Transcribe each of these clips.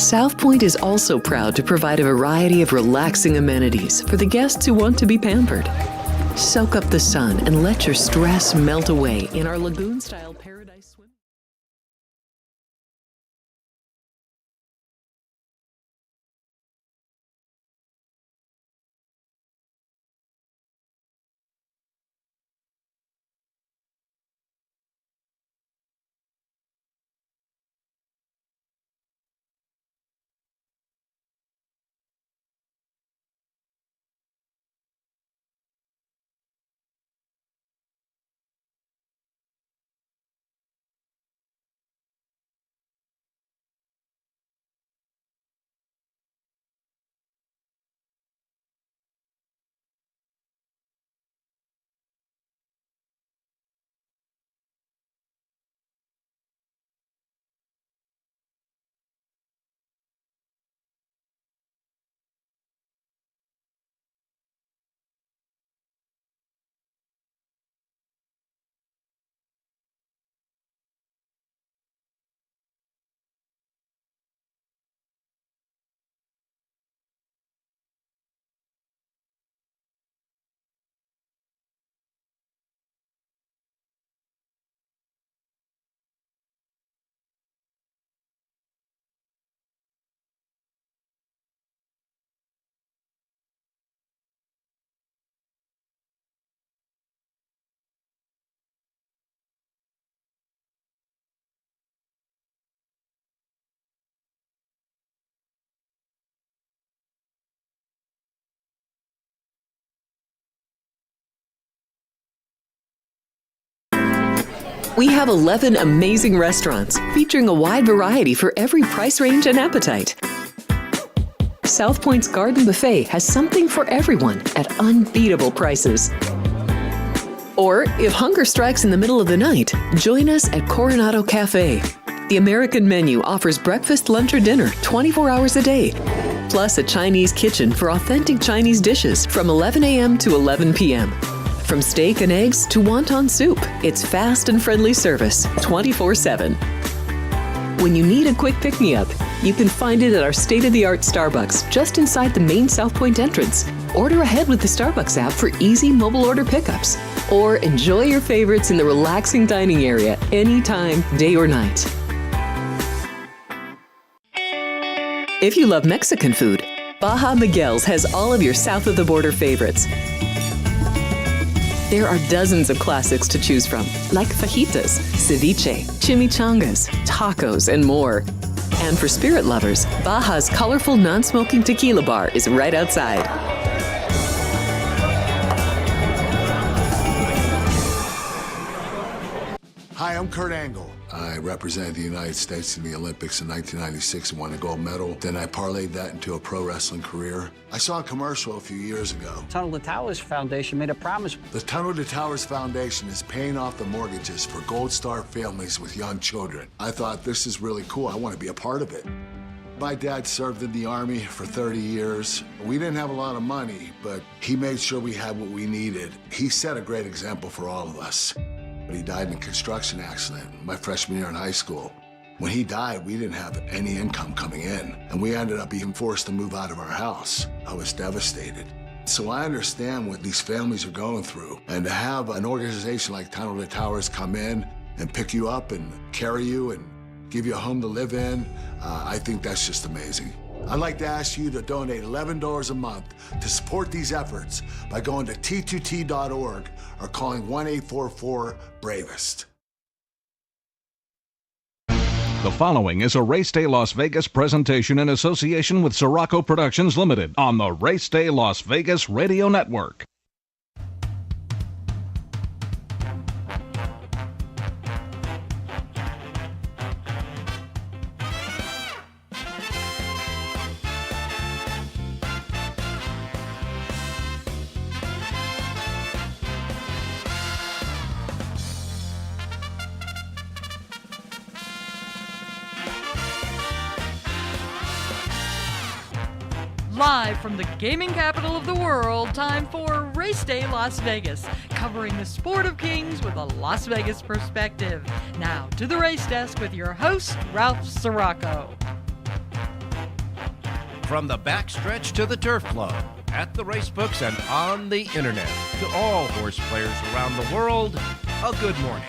South Point is also proud to provide a variety of relaxing amenities for the guests who want to be pampered. Soak up the sun and let your stress melt away in our lagoon-style paradise swim. We have 11 amazing restaurants featuring a wide variety for every price range and appetite. South Point's Garden Buffet has something for everyone at unbeatable prices. Or, if hunger strikes in the middle of the night, join us at Coronado Cafe. The American menu offers breakfast, lunch, or dinner 24 hours a day, plus a Chinese kitchen for authentic Chinese dishes from 11 a.m. to 11 p.m. From steak and eggs to wonton soup, it's fast and friendly service 24/7. When you need a quick pick-me-up, you can find it at our state-of-the-art Starbucks just inside the main South Point entrance. Order ahead with the Starbucks app for easy mobile order pickups. Or enjoy your favorites in the relaxing dining area anytime, day or night. If you love Mexican food, Baja Miguel's has all of your south of the border favorites. There are dozens of classics to choose from, like fajitas, ceviche, chimichangas, tacos, and more. And for spirit lovers, Baja's colorful non-smoking tequila bar is right outside. Hi, I'm Kurt Angle. I represented the United States in the Olympics in 1996 and won a gold medal. Then I parlayed that into a pro wrestling career. I saw a commercial a few years ago. Tunnel to Towers Foundation made a promise. The Tunnel to Towers Foundation is paying off the mortgages for Gold Star families with young children. I thought, this is really cool. I want to be a part of it. My dad served in the Army for 30 years. We didn't have a lot of money, but he made sure we had what we needed. He set a great example for all of us. But he died in a construction accident my freshman year in high school. When he died, we didn't have any income coming in, and we ended up being forced to move out of our house. I was devastated. So I understand what these families are going through, and to have an organization like Tunnel to Towers come in and pick you up and carry you and give you a home to live in, I think that's just amazing. I'd like to ask you to donate $11 a month to support these efforts by going to t2t.org or calling 1-844-BRAVEST. The following is a Race Day Las Vegas presentation in association with Siraco Productions Limited on the Race Day Las Vegas Radio Network. Live from the gaming capital of the world, time for Race Day Las Vegas, covering the sport of kings with a Las Vegas perspective. Now to the race desk with your host, Ralph Siraco. From the backstretch to the turf club, at the racebooks and on the internet, to all horse players around the world, a good morning.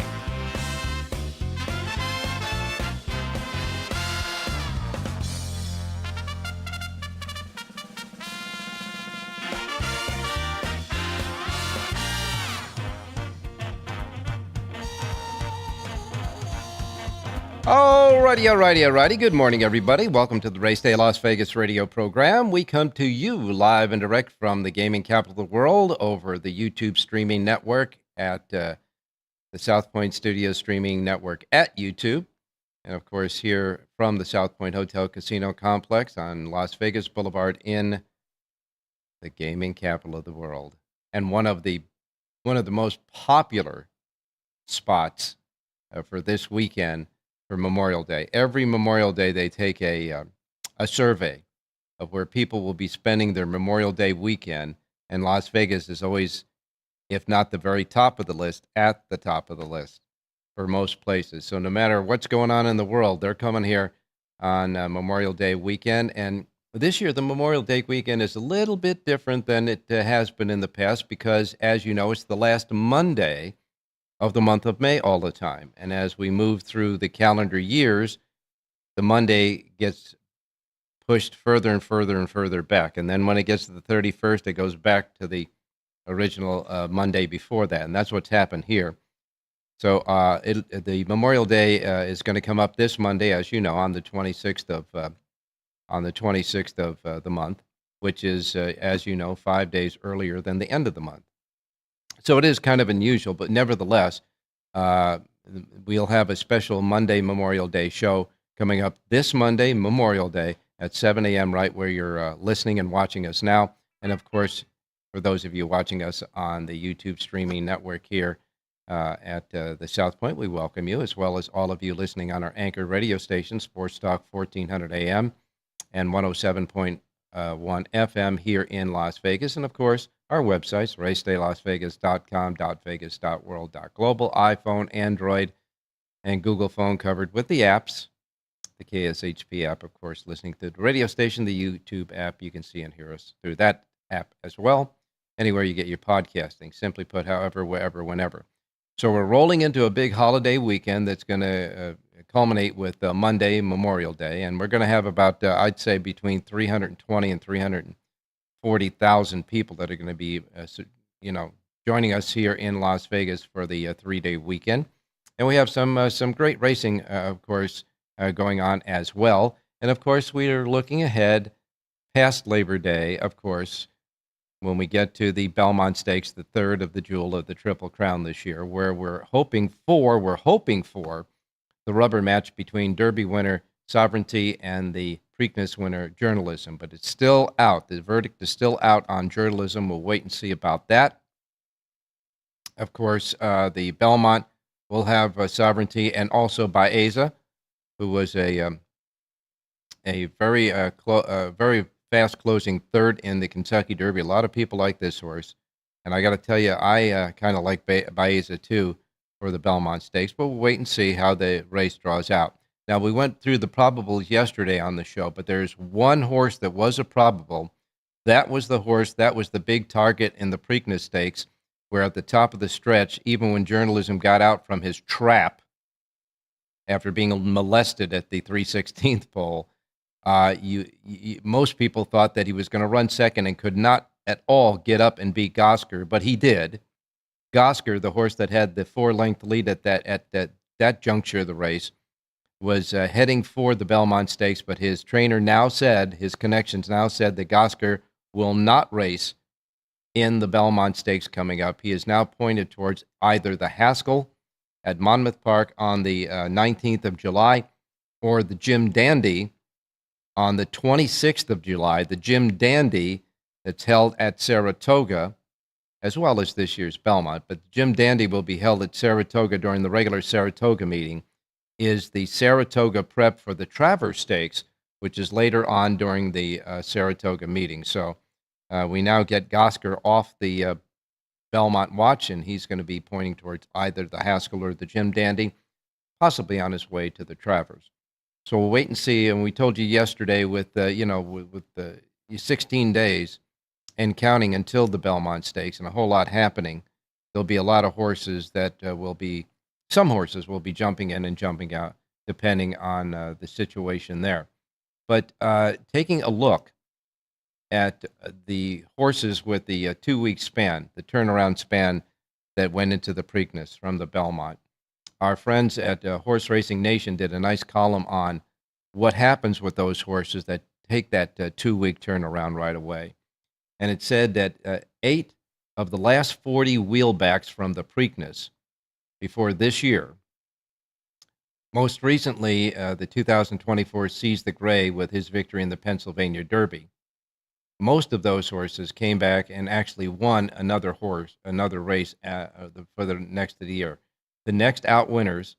Alrighty. Good morning, everybody. Welcome to the Race Day Las Vegas radio program. We come to you live and direct from the gaming capital of the world over the YouTube streaming network at the South Point Studio streaming network at YouTube. And, of course, here from the South Point Hotel Casino Complex on Las Vegas Boulevard in the gaming capital of the world. And one of the most popular spots for this weekend for Memorial Day. Every Memorial Day, they take a survey of where people will be spending their Memorial Day weekend, and Las Vegas is always, if not the very top of the list, at the top of the list for most places. So no matter what's going on in the world, they're coming here on Memorial Day weekend. And this year, the Memorial Day weekend is a little bit different than it has been in the past because, as you know, it's the last Monday of the month of May all the time. And as we move through the calendar years, the Monday gets pushed further and further and further back. And then when it gets to the 31st, it goes back to the original Monday before that. And that's what's happened here. So the Memorial Day is going to come up this Monday, as you know, on the 26th of the month, which is, as you know, 5 days earlier than the end of the month. So it is kind of unusual, but nevertheless, we'll have a special Monday Memorial Day show coming up this Monday, Memorial Day, at 7 a.m., right where you're listening and watching us now. And, of course, for those of you watching us on the YouTube streaming network here at the South Point, we welcome you, as well as all of you listening on our anchor radio station, Sports Talk 1400 AM and 107.1 FM here in Las Vegas. And, of course, our websites, racedaylasvegas.com, .vegas.world, .global, iPhone, Android, and Google phone covered with the apps, the KSHP app, of course, listening to the radio station, the YouTube app. You can see and hear us through that app as well, anywhere you get your podcasting. Simply put, however, wherever, whenever. So we're rolling into a big holiday weekend that's going to culminate with Monday, Memorial Day, and we're going to have about, I'd say, between 320 and 340,000 people that are going to be, joining us here in Las Vegas for the 3-day weekend. And we have some great racing, of course, going on as well. And, of course, we are looking ahead past Labor Day, of course, when we get to the Belmont Stakes, the third of the Jewel of the Triple Crown this year, where we're hoping for the rubber match between Derby winner Sovereignty and the Preakness winner Journalism. But it's still out. The verdict is still out on Journalism. We'll wait and see about that. Of course, the Belmont will have Sovereignty and also Baeza, who was a very fast closing third in the Kentucky Derby. A lot of people like this horse. And I got to tell you, I kind of like Baeza too for the Belmont Stakes. But we'll wait and see how the race draws out. Now, we went through the probables yesterday on the show, but there's one horse that was a probable. That was the horse, that was the big target in the Preakness Stakes, where at the top of the stretch, even when Journalism got out from his trap after being molested at the 3/16th pole, most people thought that he was going to run second and could not at all get up and beat Gosker, but he did. Gosker, the horse that had the 4-length lead at that juncture of the race, was heading for the Belmont Stakes, but his trainer his connections now said that Gosker will not race in the Belmont Stakes coming up. He is now pointed towards either the Haskell at Monmouth Park on the 19th of July or the Jim Dandy on the 26th of July. The Jim Dandy that's held at Saratoga, as well as this year's Belmont, but Jim Dandy will be held at Saratoga during the regular Saratoga meeting, is the Saratoga prep for the Travers Stakes, which is later on during the Saratoga meeting. So we now get Gosker off the Belmont watch, and he's going to be pointing towards either the Haskell or the Jim Dandy, possibly on his way to the Travers. So we'll wait and see. And we told you yesterday with with the 16 days and counting until the Belmont Stakes, and a whole lot happening. There'll be a lot of horses that some horses will be jumping in and jumping out, depending on the situation there. But taking a look at the horses with the 2-week span, the turnaround span that went into the Preakness from the Belmont. Our friends at Horse Racing Nation did a nice column on what happens with those horses that take that 2-week turnaround right away. And it said that 8 of the last 40 wheelbacks from the Preakness before this year, most recently the 2024 Seize the Gray with his victory in the Pennsylvania Derby, most of those horses came back and actually won another race for the next of the year. The next out winners,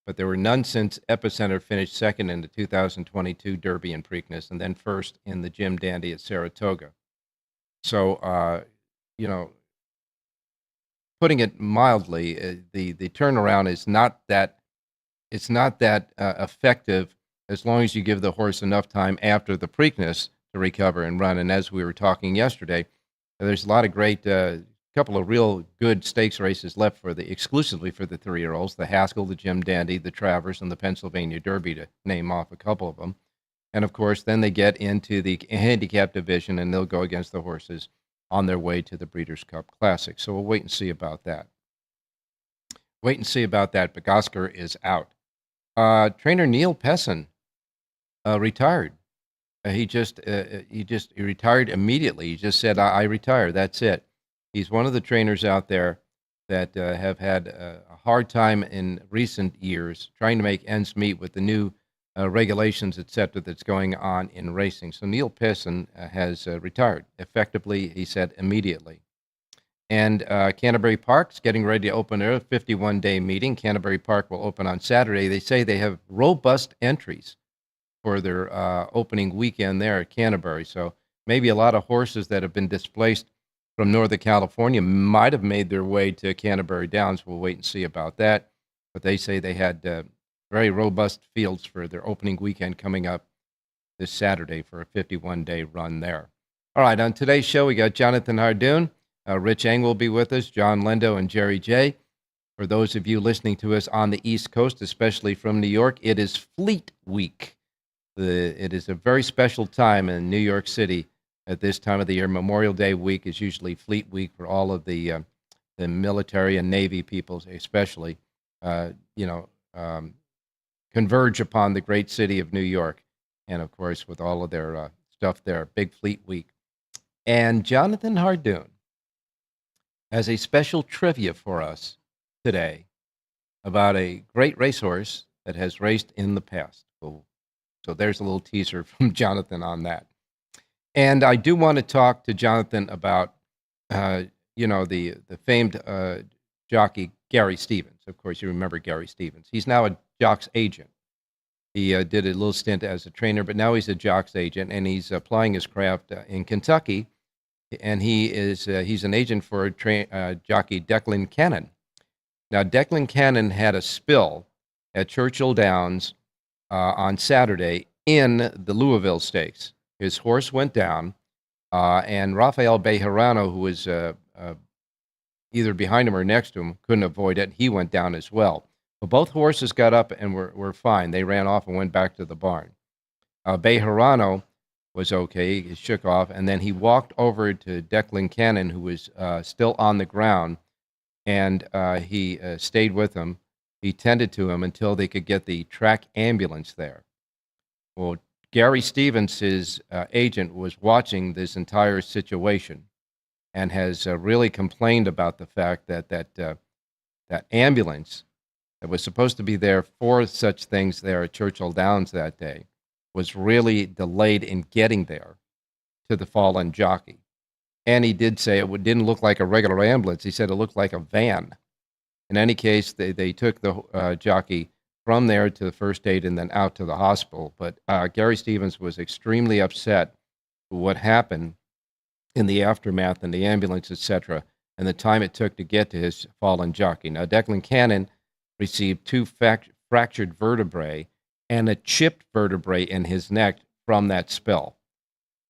but there were none since Epicenter finished second in the 2022 Derby and Preakness, and then first in the Jim Dandy at Saratoga. So, putting it mildly, the turnaround is not that effective as long as you give the horse enough time after the Preakness to recover and run. And as we were talking yesterday, there's a lot of great couple of real good stakes races left exclusively for the 3-year-olds: the Haskell, the Jim Dandy, the Travers, and the Pennsylvania Derby, to name off a couple of them. And of course, then they get into the handicap division, and they'll go against the horses on their way to the Breeders' Cup Classic. So we'll wait and see about that. But Oscar is out. Trainer Neil Pessin retired. He retired immediately. He just said, I retire. That's it. He's one of the trainers out there that have had a hard time in recent years trying to make ends meet with the new regulations, et cetera, that's going on in racing. So Neil Pessin has retired. Effectively, he said, immediately. And Canterbury Park's getting ready to open their 51-day meeting. Canterbury Park will open on Saturday. They say they have robust entries for their opening weekend there at Canterbury. So maybe a lot of horses that have been displaced from Northern California might have made their way to Canterbury Downs. We'll wait and see about that. But they say they had very robust fields for their opening weekend coming up this Saturday for a 51-day run there. All right, on today's show, we got Jonathan Hardoon. Rich Eng will be with us, John Lendo, and Jerry J. For those of you listening to us on the East Coast, especially from New York, it is Fleet Week. It is a very special time in New York City at this time of the year. Memorial Day week is usually Fleet Week for all of the military and Navy people, especially, converge upon the great city of New York. And, of course, with all of their stuff there, Big Fleet Week. And Jonathan Hardoon has a special trivia for us today about a great racehorse that has raced in the past. So there's a little teaser from Jonathan on that. And I do want to talk to Jonathan about, the famed jockey Gary Stevens. Of course, you remember Gary Stevens. He's now a jock's agent. He did a little stint as a trainer, but now he's a jock's agent, and he's applying his craft in Kentucky. And he's an agent for jockey Declan Cannon. Now, Declan Cannon had a spill at Churchill Downs on Saturday in the Louisville Stakes. His horse went down, and Rafael Bejarano, who was either behind him or next to him, couldn't avoid it. He went down as well. But both horses got up and were fine. They ran off and went back to the barn. Bejarano was okay. He shook off, and then he walked over to Declan Cannon, who was still on the ground, and he stayed with him. He tended to him until they could get the track ambulance there. Well, Gary Stevens, his agent, was watching this entire situation and has really complained about the fact that that ambulance that was supposed to be there for such things there at Churchill Downs that day was really delayed in getting there to the fallen jockey. And he did say it didn't look like a regular ambulance. He said it looked like a van. In any case, they took the jockey from there to the first aid and then out to the hospital. But Gary Stevens was extremely upset with what happened in the aftermath and the ambulance, etc., and the time it took to get to his fallen jockey. Now, Declan Cannon received 2 fractured vertebrae and a chipped vertebrae in his neck from that spill.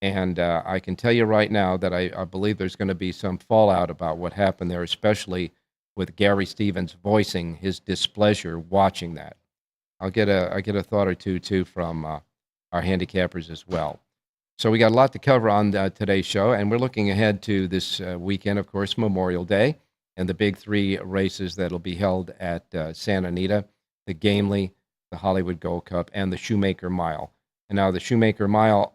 And I can tell you right now that I believe there's going to be some fallout about what happened there, especially with Gary Stevens voicing his displeasure watching that. I get a thought or two, too, from our handicappers as well. So we got a lot to cover on today's show, and we're looking ahead to this weekend, of course, Memorial Day, and the big three races that will be held at Santa Anita, the Gamely, the Hollywood Gold Cup, and the Shoemaker Mile. And now the Shoemaker Mile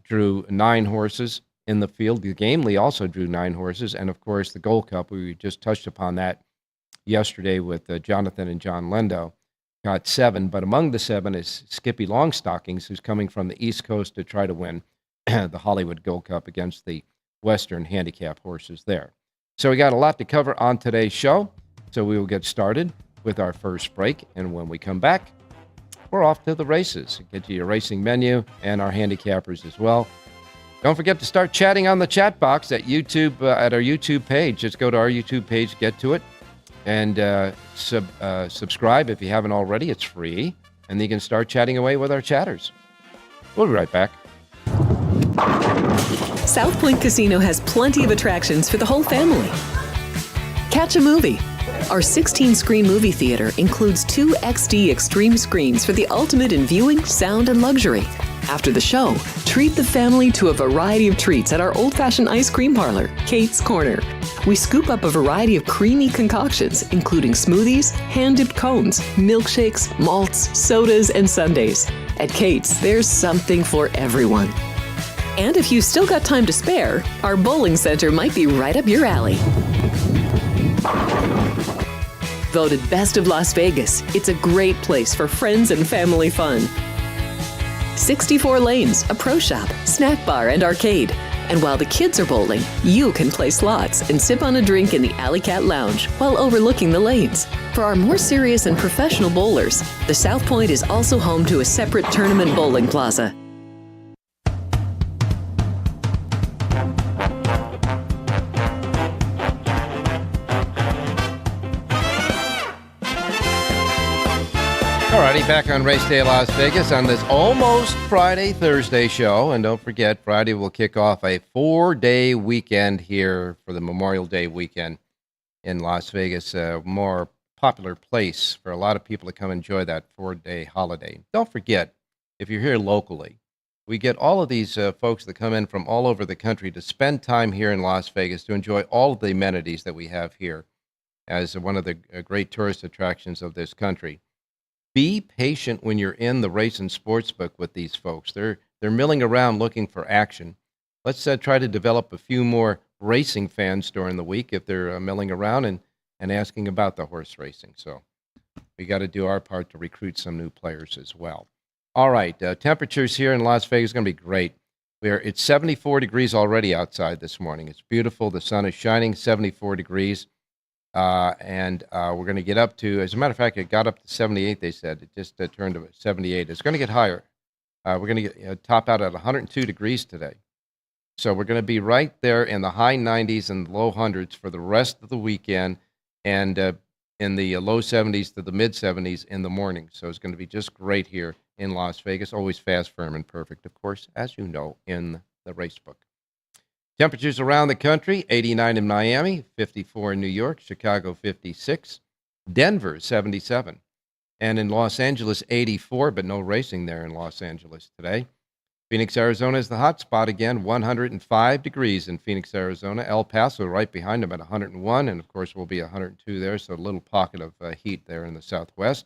drew 9 horses in the field. The Gamely also drew 9 horses. And, of course, the Gold Cup, we just touched upon that yesterday with Jonathan and John Lendo, got 7. But among the 7 is Skippy Longstockings, who's coming from the East Coast to try to win the Hollywood Gold Cup against the Western handicap horses there. So we got a lot to cover on today's show. So we will get started with our first break. And when we come back, we're off to the races. Get you your racing menu and our handicappers as well. Don't forget to start chatting on the chat box at YouTube, at our YouTube page. Just go to our YouTube page, get to it, and subscribe if you haven't already. It's free, and you can start chatting away with our chatters. We'll be right back. South Point Casino has plenty of attractions for the whole family. Catch a movie. Our 16-screen movie theater includes 2 XD Extreme screens for the ultimate in viewing, sound, and luxury. After the show, treat the family to a variety of treats at our old-fashioned ice cream parlor, Kate's Corner. We scoop up a variety of creamy concoctions, including smoothies, hand-dipped cones, milkshakes, malts, sodas, and sundaes. At Kate's, there's something for everyone. And if you've still got time to spare, our bowling center might be right up your alley. Voted Best of Las Vegas, it's a great place for friends and family fun. 64 lanes, a pro shop, snack bar, and arcade. And while the kids are bowling, you can play slots and sip on a drink in the Alley Cat Lounge while overlooking the lanes. For our more serious and professional bowlers, the South Point is also home to a separate tournament bowling plaza. Alrighty, back on Race Day Las Vegas on this almost Thursday show. And don't forget, Friday will kick off a 4-day weekend here for the Memorial Day weekend in Las Vegas, a more popular place for a lot of people to come enjoy that 4-day holiday. Don't forget, if you're here locally, we get all of these folks that come in from all over the country to spend time here in Las Vegas to enjoy all of the amenities that we have here as one of the great tourist attractions of this country. Be patient when you're in the race and sports book with these folks. They're milling around looking for action. Let's try to develop a few more racing fans during the week if they're milling around and asking about the horse racing. So we got to do our part to recruit some new players as well. All right, temperatures here in Las Vegas are going to be great. It's 74 degrees already outside this morning. It's beautiful. The sun is shining, 74 degrees. And we're going to get up to, as a matter of fact, it got up to 78, they said. It just turned to 78. It's going to get higher. We're going to get top out at 102 degrees today. So we're going to be right there in the high 90s and low hundreds for the rest of the weekend, and in the low 70s to the mid 70s in the morning. So it's going to be just great here in Las Vegas. Always fast, firm, and perfect, of course, as you know, in the race book. Temperatures around the country, 89 in Miami, 54 in New York, Chicago 56, Denver 77, and in Los Angeles 84, but no racing there in Los Angeles today. Phoenix, Arizona is the hot spot again, 105 degrees in Phoenix, Arizona. El Paso right behind them at 101, and of course will be 102 there, so a little pocket of heat there in the southwest.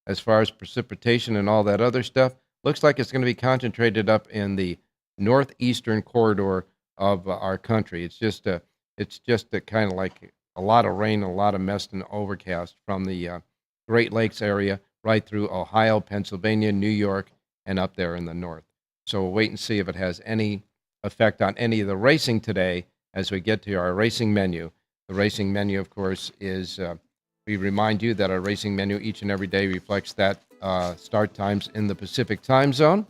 As far as precipitation and all that other stuff, looks like it's going to be concentrated up in the northeastern corridor of our country. It's just a kind of like a lot of rain, a lot of mist and overcast from the Great Lakes area right through Ohio, Pennsylvania, New York, and up there in the north. So we'll wait and see if it has any effect on any of the racing today as we get to our racing menu. The racing menu, of course, is, we remind you that our racing menu each and every day reflects that start times in the Pacific time zone.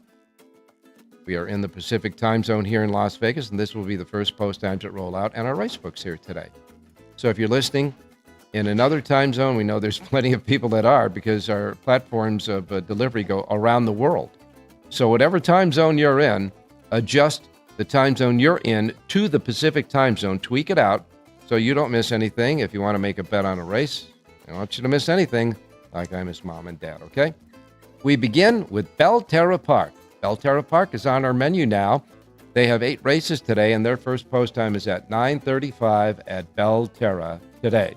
We are in the Pacific time zone here in Las Vegas, and this will be the first post times that roll out, and our race books here today. So if you're listening in another time zone. We know there's plenty of people that are, because our platforms of delivery go around the world. So whatever time zone you're in, adjust the time zone you're in to the Pacific time zone. Tweak it out so you don't miss anything. If you want to make a bet on a race, I don't want you to miss anything like I miss Mom and Dad, okay? We begin with Belterra Park. Belterra Park is on our menu now. They have 8 races today, and their first post time is at 9:35 at Belterra today.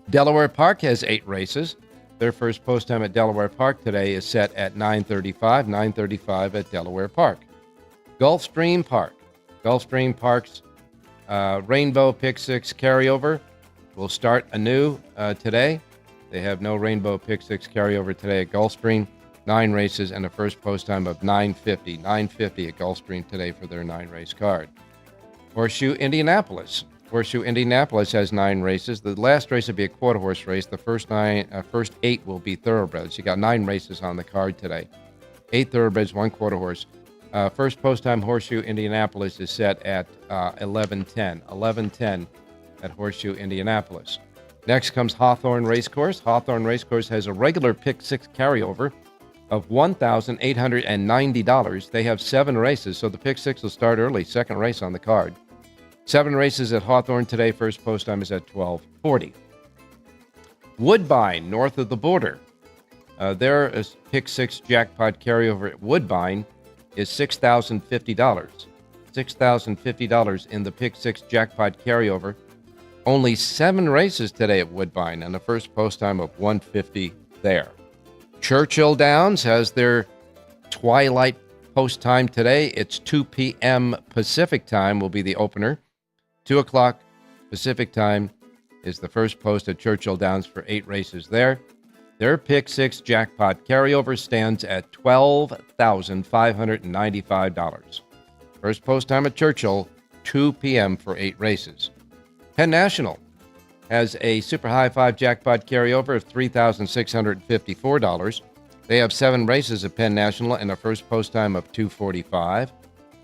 Delaware Park has 8 races. Their first post time at Delaware Park today is set at 9:35 at Delaware Park. Gulfstream Park. Gulfstream Park's Rainbow Pick 6 carryover will start anew today. They have no Rainbow Pick 6 carryover today at Gulfstream. 9 races and a first post time of 9:50. 9:50 at Gulfstream today for their 9-race card. Horseshoe Indianapolis. Horseshoe Indianapolis has 9 races. The last race will be a quarter horse race. The first 8 will be thoroughbreds. You got 9 races on the card today. 8 thoroughbreds, 1 quarter horse. First post time Horseshoe Indianapolis is set at 11:10. 11:10 at Horseshoe Indianapolis. Next comes Hawthorne Racecourse. Hawthorne Racecourse has a regular Pick 6 carryover of $1,890. They have 7 races, so the Pick 6 will start early. Second race on the card. 7 races at Hawthorne today. First post time is at 12:40. Woodbine, north of the border. Their Pick 6 jackpot carryover at Woodbine is $6,050. $6,050 in the Pick 6 jackpot carryover. Only 7 races today at Woodbine, and the first post time of 150 there. Churchill Downs has their twilight post time today. It's 2 p.m. Pacific time will be the opener. 2 o'clock Pacific time is the first post at Churchill Downs for 8 races there. Their Pick 6 jackpot carryover stands at $12,595. First post time at Churchill, 2 p.m. for 8 races. Penn National has a Super High 5 jackpot carryover of $3,654. They have 7 races at Penn National and a first post time of 2:45.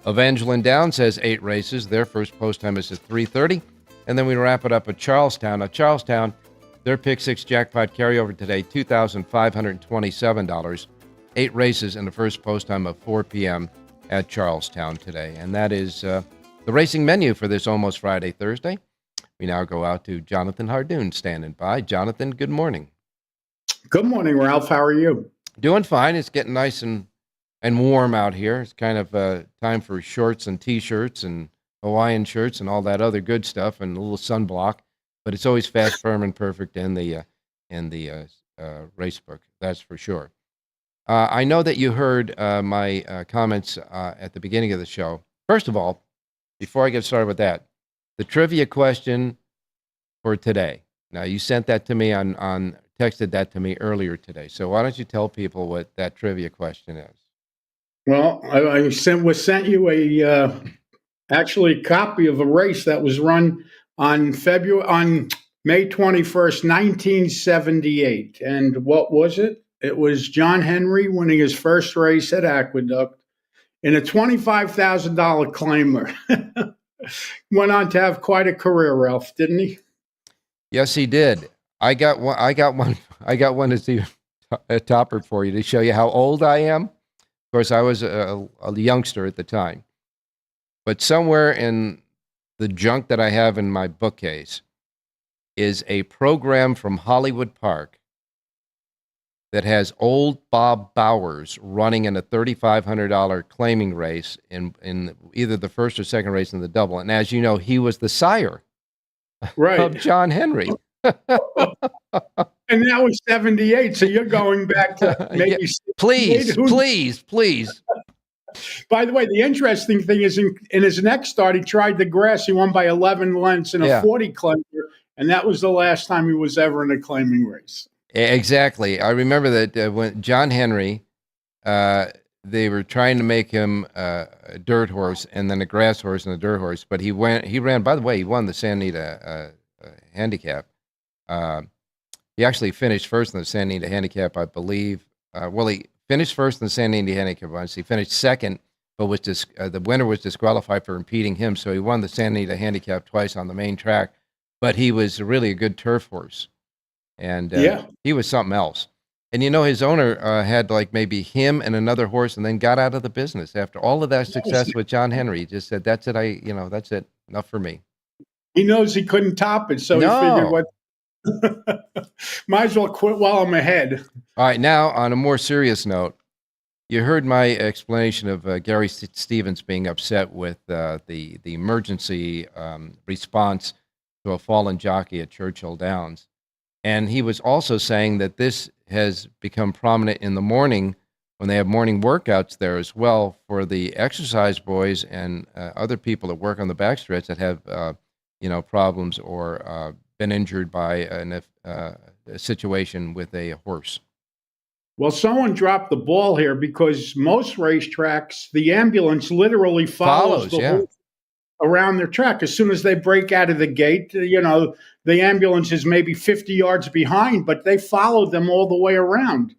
Evangeline Downs has 8 races. Their first post time is at 3:30. And then we wrap it up at Charlestown. At Charlestown, their Pick 6 jackpot carryover today, $2,527. 8 races and the first post time of 4 p.m. at Charlestown today. And that is the racing menu for this Almost Friday, Thursday. We now go out to Jonathan Hardoon standing by. Jonathan, good morning. Good morning, Ralph. How are you? Doing fine. It's getting nice and warm out here. It's kind of time for shorts and T-shirts and Hawaiian shirts and all that other good stuff and a little sunblock. But it's always fast, firm, and perfect in the race book. That's for sure. I know that you heard my comments at the beginning of the show. First of all, before I get started with that, the trivia question for today. Now, you sent that to me texted that to me earlier today. So why don't you tell people what that trivia question is? Well, I sent you a copy of a race that was run on May 21st, 1978. And what was it? It was John Henry winning his first race at Aqueduct in a $25,000 claimer. Went on to have quite a career, Ralph, didn't he? Yes, he did. I got one to see a topper for you to show you how old I am. Of course, I was a youngster at the time. But somewhere in the junk that I have in my bookcase is a program from Hollywood Park that has old Bob Bowers running in a $3,500 claiming race in either the first or second race in the double. And as you know, he was the sire of John Henry. And that was 78. So you're going back to maybe yeah, please. By the way, the interesting thing is in his next start, he tried the grass. He won by 11 lengths in a 40 claimer. And that was the last time he was ever in a claiming race. Exactly. I remember that when John Henry, they were trying to make him a dirt horse and then a grass horse and a dirt horse. But he ran, by the way, he won the Santa Anita handicap. He actually finished first in the Santa Anita handicap, I believe. He finished first in the Santa Anita handicap once. He finished second, but the winner was disqualified for impeding him. So he won the Santa Anita handicap twice on the main track. but he was really a good turf horse, and Yeah. he was something else. And his owner had like maybe him and another horse, and then got out of the business after all of that success with John Henry. He just said, "That's it. That's it. Enough for me." He knows he couldn't top it, so he figured, No. what? Might as well quit while I'm ahead. All right, now on a more serious note, you heard my explanation of Gary Stevens being upset with the emergency response to a fallen jockey at Churchill Downs. And he was also saying that this has become prominent in the morning when they have morning workouts there as well for the exercise boys and other people that work on the backstretch that have, problems or been injured by a situation with a horse. Well, someone dropped the ball here because most racetracks, the ambulance literally follows the yeah. horse around their track. As soon as they break out of the gate, the ambulance is maybe 50 yards behind, but they follow them all the way around.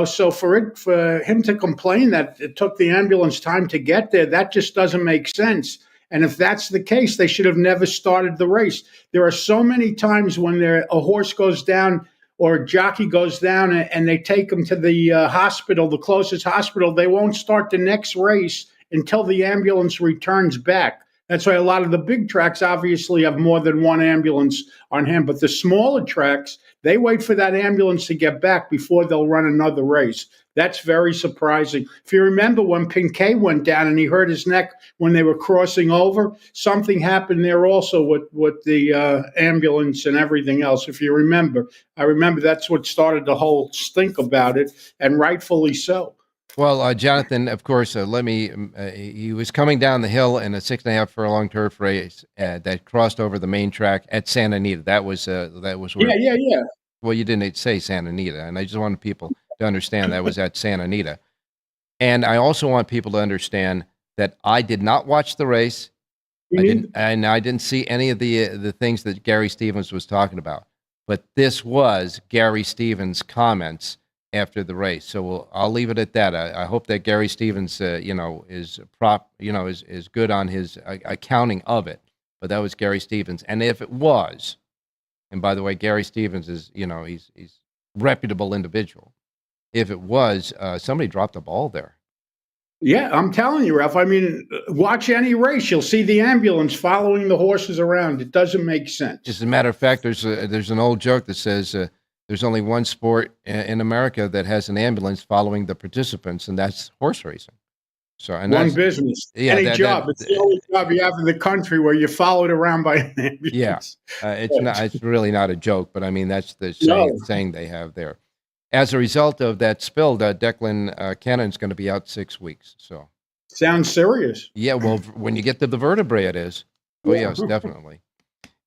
So for him to complain that it took the ambulance time to get there, that just doesn't make sense. And if that's the case, they should have never started the race. There are so many times when a horse goes down or a jockey goes down and they take him to the hospital, the closest hospital. They won't start the next race until the ambulance returns back. That's why a lot of the big tracks obviously have more than one ambulance on hand. But the smaller tracks, they wait for that ambulance to get back before they'll run another race. That's very surprising. If you remember when Piquet went down and he hurt his neck when they were crossing over, something happened there also with the ambulance and everything else. If you remember, I remember that's what started the whole stink about it, and rightfully so. Well, Jonathan, of course, he was coming down the hill in a 6.5 furlong turf race that crossed over the main track at Santa Anita. That was where. Yeah. Well, you didn't say Santa Anita, and I just wanted people to understand that was at Santa Anita. And I also want people to understand that I did not watch the race. I didn't see any of the things that Gary Stevens was talking about. But this was Gary Stevens' comments after the race. So I'll leave it at that. I hope that Gary Stevens, is good on his accounting of it. But that was Gary Stevens. And if it was, and by the way, Gary Stevens is, he's a reputable individual. If it was, somebody dropped the ball there. Yeah, I'm telling you, Ralph. I mean, watch any race. You'll see the ambulance following the horses around. It doesn't make sense. Just as a matter of fact, there's an old joke that says there's only one sport in America that has an ambulance following the participants, and that's horse racing. So, and one business, any job. It's the only job you have in the country where you're followed around by an ambulance. Yeah, it's really not a joke, but I mean that's the saying they have there. As a result of that spill, Declan Cannon's going to be out 6 weeks. So sounds serious. Yeah, well, when you get to the vertebrae, it is. Oh yes, definitely.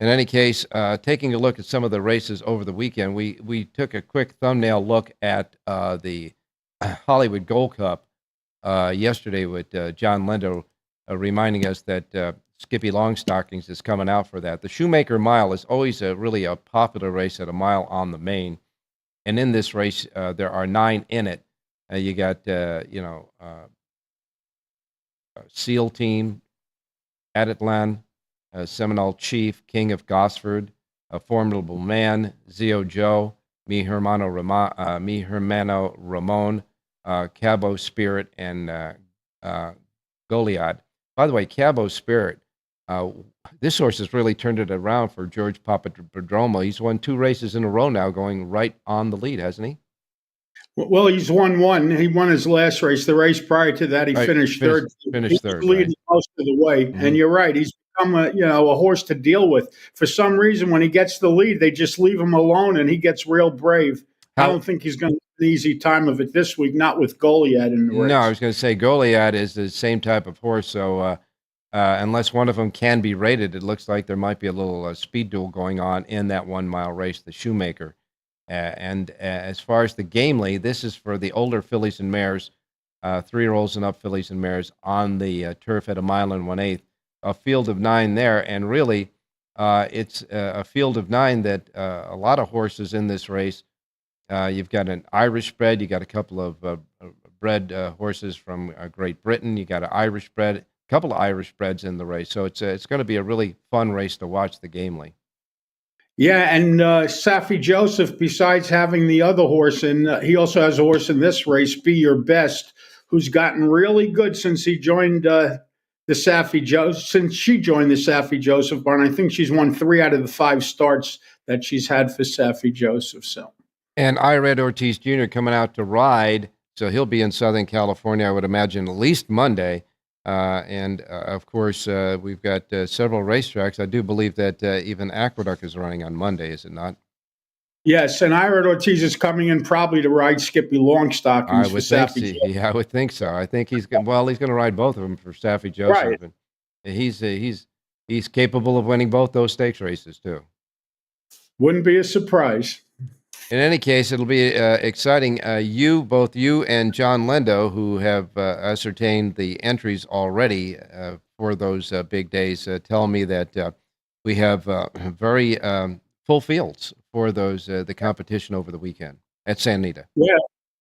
In any case, taking a look at some of the races over the weekend, we took a quick thumbnail look at the Hollywood Gold Cup yesterday with John Lindo reminding us that Skippy Longstockings is coming out for that. The Shoemaker Mile is always really a popular race at a mile on the main. And in this race, there are 9 in it. You got, SEAL Team, Adatlan, Seminole Chief, King of Gosford, A Formidable Man, Zio Joe, Mi Hermano Ramon, Cabo Spirit, and Goliad. By the way, Cabo Spirit, this horse has really turned it around for George Papadromo. He's won 2 races in a row now, going right on the lead, hasn't he? Well, he's won one. He won his last race. The race prior to that, he finished third. Finished third, leading most of the way. Mm-hmm. And you're right. He's become a horse to deal with. For some reason, when he gets the lead, they just leave him alone, and he gets real brave. I don't think he's going to have an easy time of it this week. Not with Goliad in the race. No, I was going to say Goliad is the same type of horse. So unless one of them can be rated, it looks like there might be a little speed duel going on in that 1 mile race, the Shoemaker. And as far as the Gamely, this is for the older fillies and mares, 3-year-olds and up fillies and mares on the turf at 1 1/8 miles. A field of 9 there, and really, it's a field of 9 that a lot of horses in this race. You've got an Irish bred, you got a couple of bred horses from Great Britain, you got an Irish bred, a couple of Irish breds in the race. So it's going to be a really fun race to watch, the Gamely. Yeah, and Safi Joseph, besides having the other horse, and he also has a horse in this race, Be Your Best, who's gotten really good since he joined since she joined the Safi Joseph barn. I think she's won 3 out of the 5 starts that she's had for Safi Joseph. So, And Ired Ortiz Jr. coming out to ride, so he'll be in Southern California, I would imagine, at least Monday. Of course, we've got several racetracks. I do believe that even Aqueduct is running on Monday, is it not? yes, and Ired Ortiz is coming in probably to ride Skippy Longstockings I for would think Safi so. Joseph. Yeah, I would think so. I think he's going to ride both of them for Staffy Joseph. Right. And he's capable of winning both those stakes races too. Wouldn't be a surprise. In any case, it'll be exciting. Both you and John Lendo, who have ascertained the entries already for those big days, tell me that we have very full fields for those the competition over the weekend at San Anita. Yeah,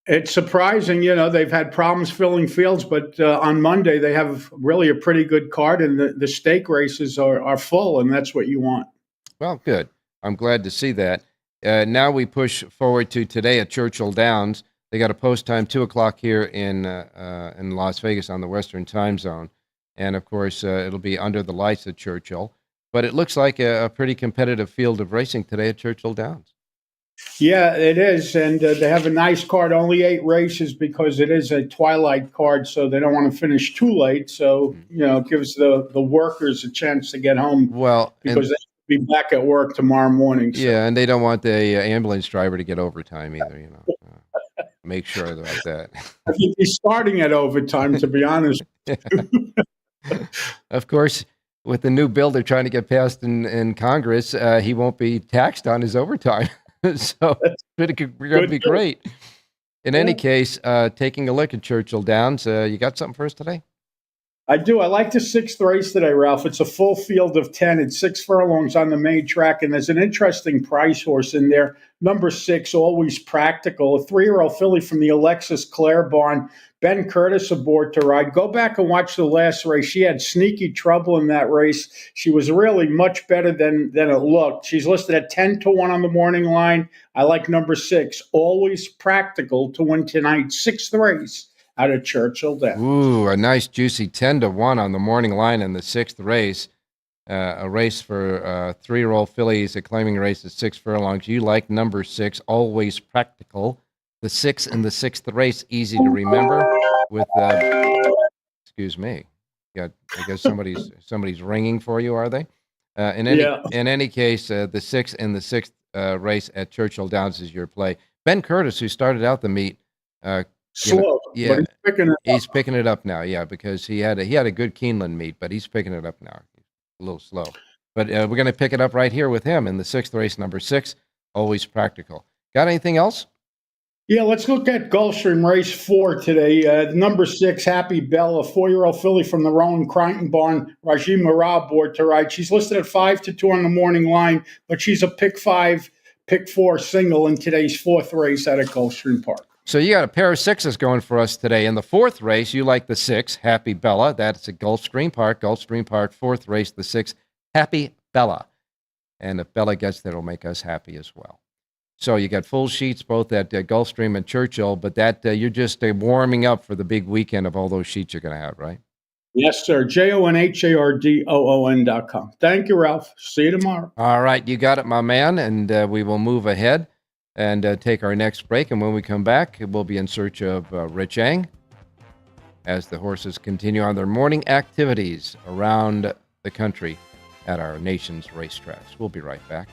it's surprising. They've had problems filling fields, but on Monday they have really a pretty good card, and the stake races are full, and that's what you want. Well, good. I'm glad to see that. Now we push forward to today at Churchill Downs. They got a post time 2:00 here in Las Vegas on the Western Time Zone, and of course it'll be under the lights at Churchill. But it looks like a pretty competitive field of racing today at Churchill Downs. Yeah, it is, and they have a nice card. Only 8 races because it is a twilight card, so they don't want to finish too late. So it gives the workers a chance to get home. Well, because they be back at work tomorrow morning. So. Yeah, and they don't want the ambulance driver to get overtime either, Make sure about that. I think he's starting at overtime, to be honest. Of course, with the new bill they're trying to get passed in Congress, he won't be taxed on his overtime. So it's going to be great. In any case, taking a look at Churchill Downs, you got something for us today? I do. I like the 6th race today, Ralph. It's a full field of 10. It's 6 furlongs on the main track, and there's an interesting price horse in there. Number 6, Always Practical, a 3-year-old filly from the Alexis Clare barn. Ben Curtis aboard to ride. Go back and watch the last race. She had sneaky trouble in that race. She was really much better than it looked. She's listed at 10-1 on the morning line. I like number 6, Always Practical, to win tonight's 6th race out of Churchill Downs. Ooh, a nice juicy 10-1 on the morning line in the 6th race. A race for 3-year-old fillies, a claiming race at 6 furlongs. You like number 6, Always Practical. The 6 in the 6th race, easy to remember. With excuse me, I guess somebody's ringing for you, are they? In any case, the 6 in the 6th race at Churchill Downs is your play. Ben Curtis, who started out the meet. Slow, but he's picking it up now. Yeah, because he had a good Keeneland meet, but he's picking it up now. He's a little slow, but we're going to pick it up right here with him in the 6th race, number 6, Always Practical. Got anything else? Yeah, let's look at Gulfstream race 4 today. Number 6, Happy Bella, 4-year-old filly from the Rowan Crichton barn. Raji Mara aboard to ride. She's listed at 5-2 on the morning line, but she's a pick 5, pick 4 single in today's 4th race at Gulfstream Park. So you got a pair of 6s going for us today. In the 4th race, you like the 6, Happy Bella. That's at Gulfstream Park. Gulfstream Park, 4th race, the 6, Happy Bella. And if Bella gets there, it'll make us happy as well. So you got full sheets both at Gulfstream and Churchill, but that you're just warming up for the big weekend of all those sheets you're going to have, right? Yes, sir. JONHARDOON.com. Thank you, Ralph. See you tomorrow. All right. You got it, my man. And we will move ahead and take our next break. And when we come back, we'll be in search of Rich Eng as the horses continue on their morning activities around the country at our nation's racetracks. We'll be right back.